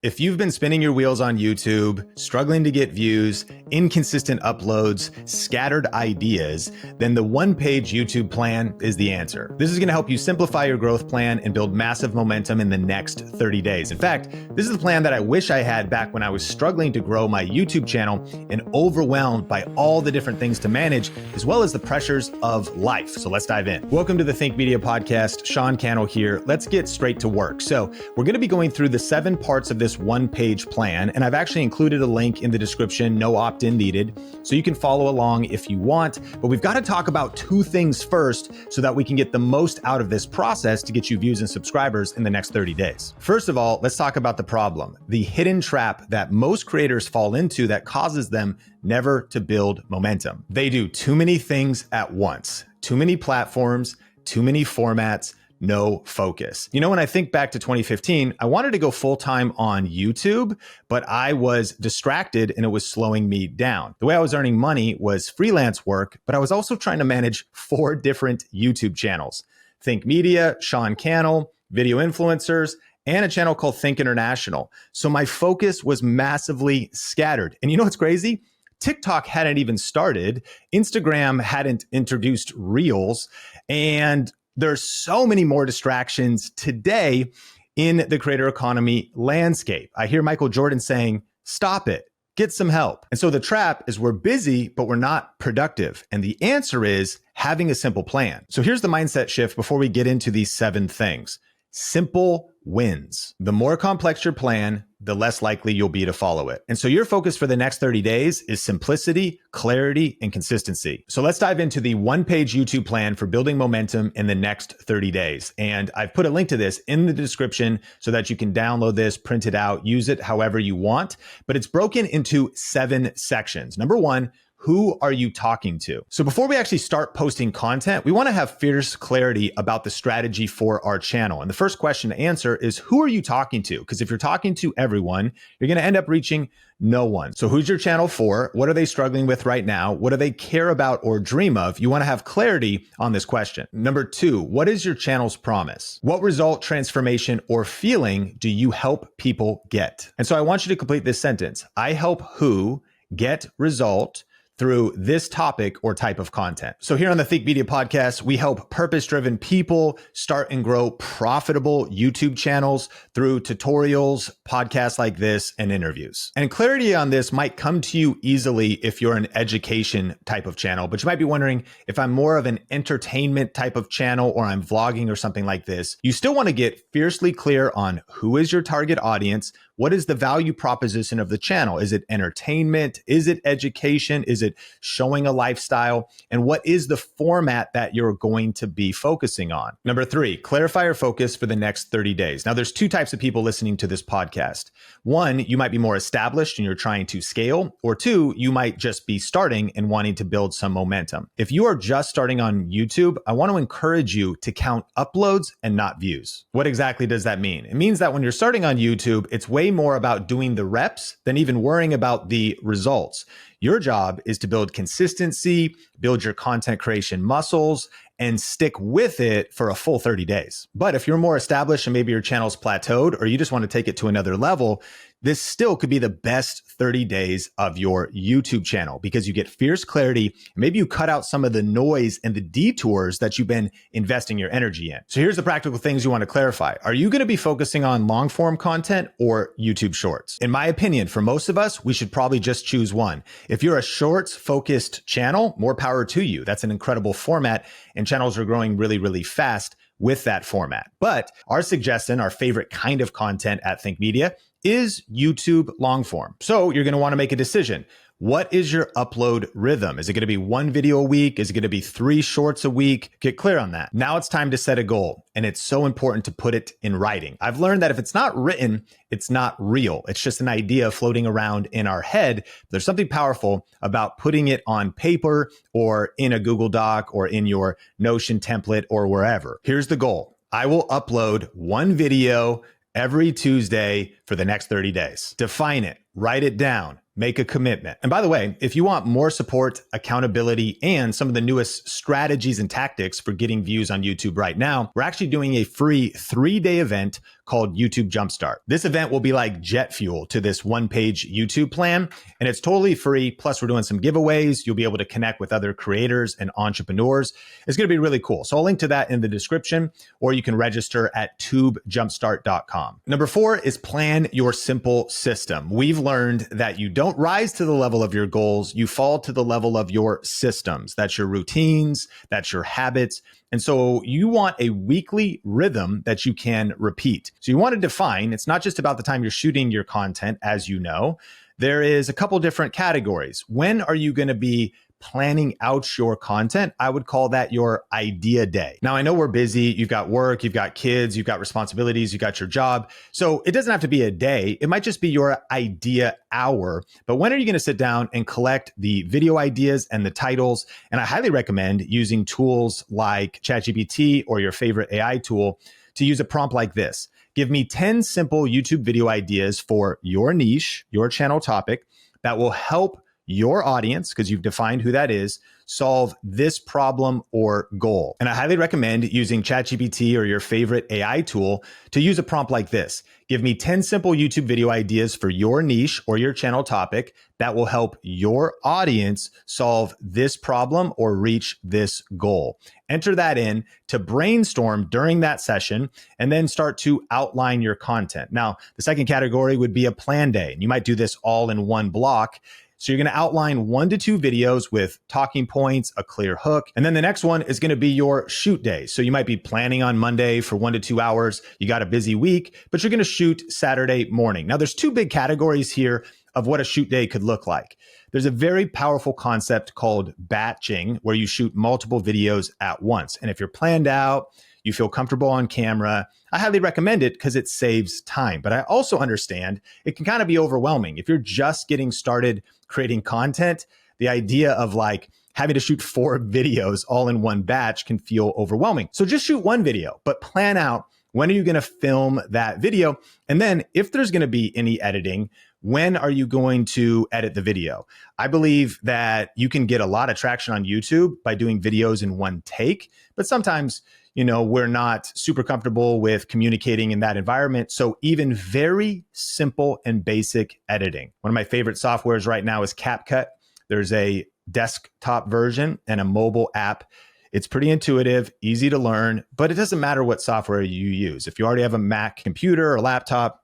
If you've been spinning your wheels on YouTube, struggling to get views, inconsistent uploads, scattered ideas, then the one-page YouTube plan is the answer. This is going to help you simplify your growth plan and build massive momentum in the next 30 days. In fact, this is the plan that I wish I had back when I was struggling to grow my YouTube channel and overwhelmed by all the different things to manage, as well as the pressures of life. So let's dive in. Welcome to the Think Media Podcast. Sean Cannell here. Let's get straight to work. So we're going to be going through the 7 parts of this one-page plan, and I've actually included a link in the description, no opt-in needed, so you can follow along if you want. But we've got to talk about 2 things first so that we can get the most out of this process to get you views and subscribers in the next 30 days. First of all, let's talk about the problem, the hidden trap that most creators fall into that causes them never to build momentum. They do too many things at once, too many platforms, too many formats, no focus. You know, when I think back to 2015, I wanted to go full-time on YouTube, but I was distracted and it was slowing me down. The way I was earning money was freelance work, but I was also trying to manage 4 different YouTube channels: Think Media, Sean Cannell, Video Influencers, and a channel called Think International. So my focus was massively scattered. And you know what's crazy? TikTok hadn't even started. Instagram hadn't introduced Reels, and there's so many more distractions today in the creator economy landscape. I hear Michael Jordan saying, stop it, get some help. And so the trap is we're busy, but we're not productive. And the answer is having a simple plan. So here's the mindset shift before we get into these 7 things. Simple wins. The more complex your plan, the less likely you'll be to follow it. And so your focus for the next 30 days is simplicity, clarity, and consistency. So let's dive into the one-page YouTube plan for building momentum in the next 30 days. And I've put a link to this in the description so that you can download this, print it out, use it however you want. But it's broken into 7 sections. Number 1, who are you talking to? So before we actually start posting content, we want to have fierce clarity about the strategy for our channel. And the first question to answer is, who are you talking to? Because if you're talking to everyone, you're going to end up reaching no one. So who's your channel for? What are they struggling with right now? What do they care about or dream of? You want to have clarity on this question. Number 2, what is your channel's promise? What result, transformation, or feeling do you help people get? And so I want you to complete this sentence. I help who get result through this topic or type of content. So here on the Think Media Podcast, we help purpose-driven people start and grow profitable YouTube channels through tutorials, podcasts like this, and interviews. And clarity on this might come to you easily if you're an education type of channel, but you might be wondering, if I'm more of an entertainment type of channel or I'm vlogging or something like this, you still want to get fiercely clear on who is your target audience. What is the value proposition of the channel? Is it entertainment? Is it education? Is it showing a lifestyle? And what is the format that you're going to be focusing on? Number 3, clarify your focus for the next 30 days. Now, there's 2 types of people listening to this podcast. 1, you might be more established and you're trying to scale, or 2, you might just be starting and wanting to build some momentum. If you are just starting on YouTube, I want to encourage you to count uploads and not views. What exactly does that mean? It means that when you're starting on YouTube, it's way more about doing the reps than even worrying about the results. Your job is to build consistency, build your content creation muscles, and stick with it for a full 30 days. But if you're more established and maybe your channel's plateaued or you just want to take it to another level, this still could be the best 30 days of your YouTube channel because you get fierce clarity. Maybe you cut out some of the noise and the detours that you've been investing your energy in. So here's the practical things you want to clarify. Are you going to be focusing on long form content or YouTube shorts? In my opinion, for most of us, we should probably just choose one. If you're a shorts focused channel, more power to you. That's an incredible format and channels are growing really, really fast with that format. But our suggestion, our favorite kind of content at Think Media is YouTube long form. So you're going to want to make a decision. What is your upload rhythm? Is it going to be 1 video a week? Is it going to be 3 shorts a week? Get clear on that. Now it's time to set a goal, and it's so important to put it in writing. I've learned that if it's not written, it's not real. It's just an idea floating around in our head. There's something powerful about putting it on paper or in a Google Doc or in your Notion template or wherever. Here's the goal. I will upload 1 video every Tuesday for the next 30 days. Define it, write it down, make a commitment. And by the way, if you want more support, accountability, and some of the newest strategies and tactics for getting views on YouTube right now, we're actually doing a free 3-day event called YouTube Jumpstart. This event will be like jet fuel to this one-page YouTube plan, and it's totally free. Plus, we're doing some giveaways. You'll be able to connect with other creators and entrepreneurs. It's going to be really cool. So I'll link to that in the description, or you can register at tubejumpstart.com. Number 4 is plan your simple system. We've learned that you don't rise to the level of your goals, you fall to the level of your systems. That's your routines, that's your habits. And so you want a weekly rhythm that you can repeat. So you want to define, it's not just about the time you're shooting your content, as you know. There is a couple different categories. When are you going to be planning out your content? I would call that your idea day. Now, I know we're busy. You've got work, you've got kids, you've got responsibilities, you've got your job. So it doesn't have to be a day. It might just be your idea hour. But when are you going to sit down and collect the video ideas and the titles? And I highly recommend using tools like ChatGPT or your favorite AI tool to use a prompt like this. Give me 10 simple YouTube video ideas for your niche, your channel topic that will help your audience, because you've defined who that is, solve this problem or goal. And I highly recommend using ChatGPT or your favorite AI tool to use a prompt like this. Give me 10 simple YouTube video ideas for your niche or your channel topic that will help your audience solve this problem or reach this goal. Enter that in to brainstorm during that session and then start to outline your content. Now, the second category would be a plan day. And you might do this all in one block. So you're going to outline 1 to 2 videos with talking points, a clear hook. And then the next one is going to be your shoot day. So you might be planning on Monday for 1 to 2 hours. You got a busy week, but you're going to shoot Saturday morning. Now there's 2 big categories here of what a shoot day could look like. There's a very powerful concept called batching, where you shoot multiple videos at once. And if you're planned out, you feel comfortable on camera, I highly recommend it because it saves time. But I also understand it can kind of be overwhelming. If you're just getting started creating content, the idea of like having to shoot 4 videos all in one batch can feel overwhelming. So just shoot 1 video, but plan out when are you going to film that video? And then if there's going to be any editing, when are you going to edit the video? I believe that you can get a lot of traction on YouTube by doing videos in one take, but sometimes, you know, we're not super comfortable with communicating in that environment. So even very simple and basic editing. One of my favorite softwares right now is CapCut. There's a desktop version and a mobile app. It's pretty intuitive, easy to learn, but it doesn't matter what software you use. If you already have a Mac computer or laptop,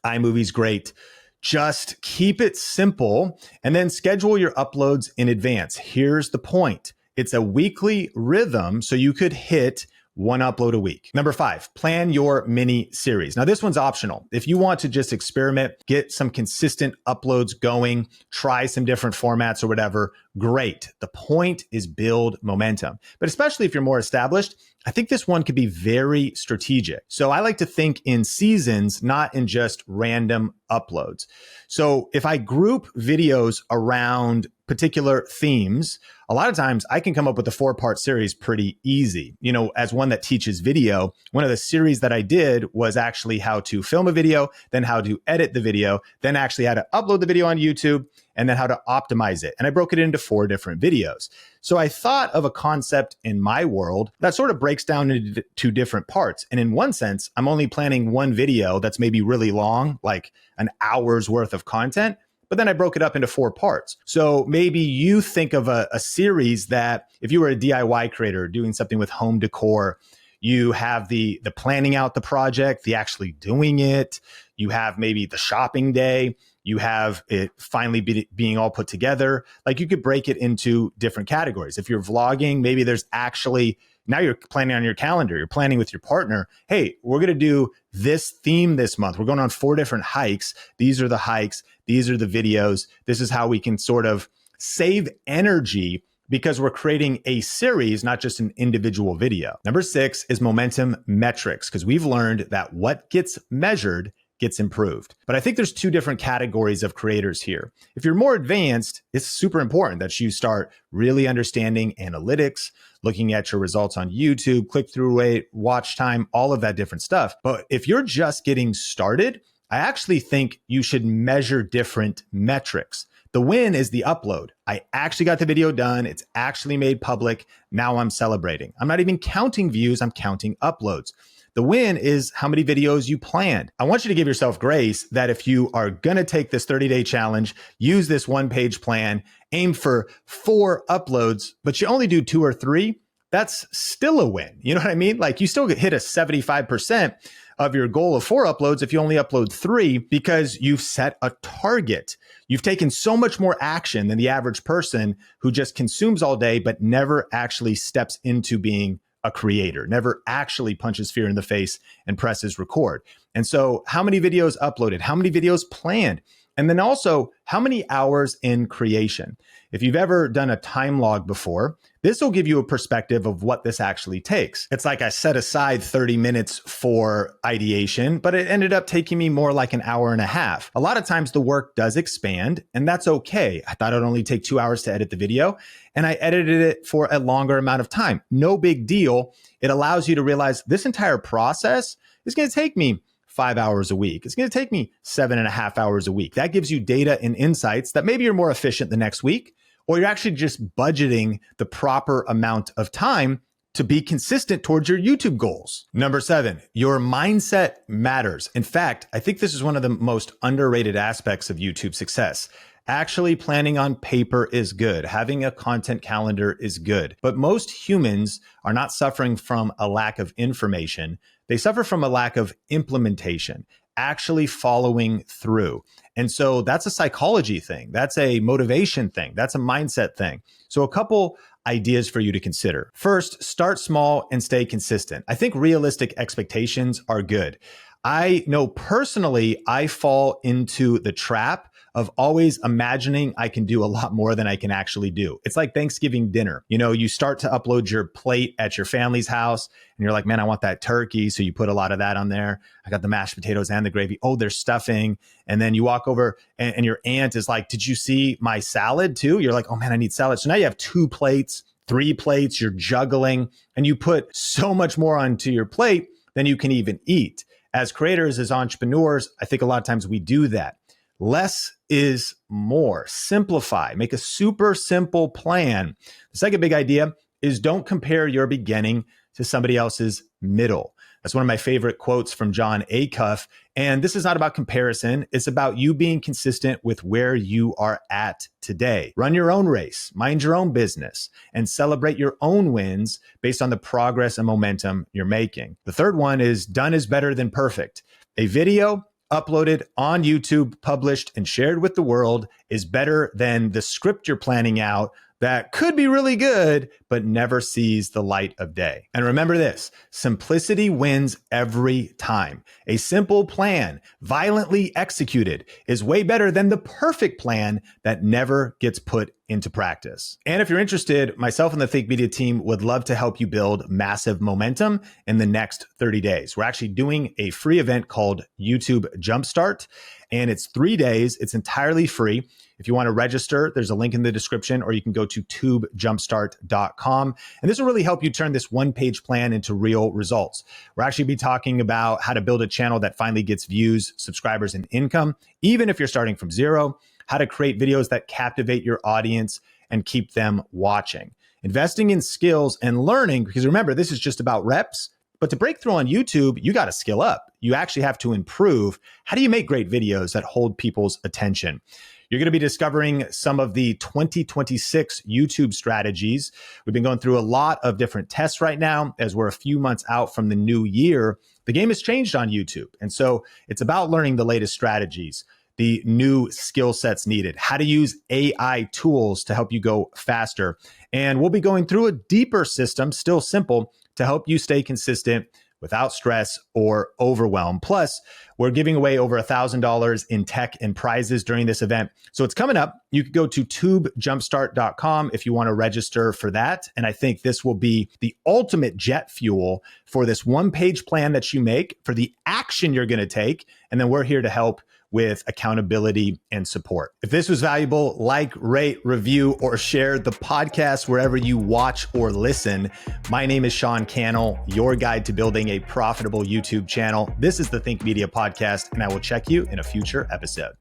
iMovie's great. Just keep it simple and then schedule your uploads in advance. Here's the point. It's a weekly rhythm, so you could hit 1 upload a week. Number 5, plan your mini series. Now, this one's optional. If you want to just experiment, get some consistent uploads going, try some different formats or whatever, great. The point is build momentum. But especially if you're more established, I think this one could be very strategic. So I like to think in seasons, not in just random uploads. So if I group videos around particular themes, a lot of times I can come up with a 4-part series pretty easy. You know, as one that teaches video, one of the series that I did was actually how to film a video, then how to edit the video, then actually how to upload the video on YouTube, and then how to optimize it. And I broke it into 4 different videos. So I thought of a concept in my world that sort of breaks down into 2 different parts. And in one sense, I'm only planning 1 video that's maybe really long, like an hour's worth of content. But then I broke it up into 4 parts. So maybe you think of a series that if you were a DIY creator doing something with home decor, you have the planning out the project, the actually doing it. You have maybe the shopping day. You have it finally being all put together. Like you could break it into different categories. If you're vlogging, maybe there's actually, now you're planning on your calendar. You're planning with your partner. Hey, we're going to do this theme this month. We're going on 4 different hikes. These are the hikes. These are the videos. This is how we can sort of save energy because we're creating a series, not just an individual video. Number 6 is momentum metrics, because we've learned that what gets measured gets improved. But I think there's 2 different categories of creators here. If you're more advanced, it's super important that you start really understanding analytics, looking at your results on YouTube, click-through rate, watch time, all of that different stuff. But if you're just getting started, I actually think you should measure different metrics. The win is the upload. I actually got the video done. It's actually made public. Now I'm celebrating. I'm not even counting views. I'm counting uploads. The win is how many videos you planned. I want you to give yourself grace that if you are going to take this 30-day challenge, use this one-page plan, aim for 4 uploads, but you only do 2 or 3, that's still a win. You know what I mean? Like you still hit a 75% of your goal of 4 uploads if you only upload 3 because you've set a target. You've taken so much more action than the average person who just consumes all day but never actually steps into being a creator, never actually punches fear in the face and presses record. And so how many videos uploaded? How many videos planned? And then also, how many hours in creation? If you've ever done a time log before, this will give you a perspective of what this actually takes. It's like I set aside 30 minutes for ideation, but it ended up taking me more like an hour and a half. A lot of times the work does expand, and that's okay. I thought it would only take 2 hours to edit the video, and I edited it for a longer amount of time. No big deal. It allows you to realize this entire process is going to take me 5 hours a week. It's going to take me 7.5 hours a week. That gives you data and insights that maybe you're more efficient the next week, or you're actually just budgeting the proper amount of time to be consistent towards your YouTube goals. Number 7, your mindset matters. In fact, I think this is one of the most underrated aspects of YouTube success. Actually planning on paper is good. Having a content calendar is good. But most humans are not suffering from a lack of information. They suffer from a lack of implementation, actually following through. And so that's a psychology thing. That's a motivation thing. That's a mindset thing. So a couple ideas for you to consider. First, start small and stay consistent. I think realistic expectations are good. I know personally, I fall into the trap of always imagining I can do a lot more than I can actually do. It's like Thanksgiving dinner. You know, you start to upload your plate at your family's house and you're like, man, I want that turkey. So you put a lot of that on there. I got the mashed potatoes and the gravy. Oh, there's stuffing. And then you walk over and your aunt is like, did you see my salad too? You're like, oh man, I need salad. So now you have 2 plates, 3 plates, you're juggling, and you put so much more onto your plate than you can even eat. As creators, as entrepreneurs, I think a lot of times we do that. Less is more. Simplify. Make a super simple plan. The second big idea is don't compare your beginning to somebody else's middle. That's one of my favorite quotes from John Acuff. And this is not about comparison. It's about you being consistent with where you are at today. Run your own race, mind your own business, and celebrate your own wins based on the progress and momentum you're making. The third one is done is better than perfect. A video uploaded on YouTube, published, and shared with the world is better than the script you're planning out that could be really good, but never sees the light of day. And remember this, simplicity wins every time. A simple plan, violently executed, is way better than the perfect plan that never gets put into practice. And if you're interested, myself and the Think Media team would love to help you build massive momentum in the next 30 days. We're actually doing a free event called YouTube Jumpstart, and it's 3 days. It's entirely free. If you want to register, there's a link in the description, or you can go to tubejumpstart.com. And this will really help you turn this one-page plan into real results. We'll actually be talking about how to build a channel that finally gets views, subscribers, and income, even if you're starting from zero, how to create videos that captivate your audience and keep them watching. Investing in skills and learning, because remember, this is just about reps. But to break through on YouTube, you got to skill up. You actually have to improve. How do you make great videos that hold people's attention? You're going to be discovering some of the 2026 YouTube strategies. We've been going through a lot of different tests right now as we're a few months out from the new year. The game has changed on YouTube. And so it's about learning the latest strategies, the new skill sets needed, how to use AI tools to help you go faster. And we'll be going through a deeper system, still simple, to help you stay consistent without stress or overwhelm. Plus, we're giving away over $1,000 in tech and prizes during this event. So it's coming up. You can go to tubejumpstart.com if you want to register for that. And I think this will be the ultimate jet fuel for this one-page plan that you make, for the action you're going to take. And then we're here to help with accountability and support. If this was valuable, like, rate, review, or share the podcast wherever you watch or listen. My name is Sean Cannell, your guide to building a profitable YouTube channel. This is the Think Media Podcast, and I will check you in a future episode.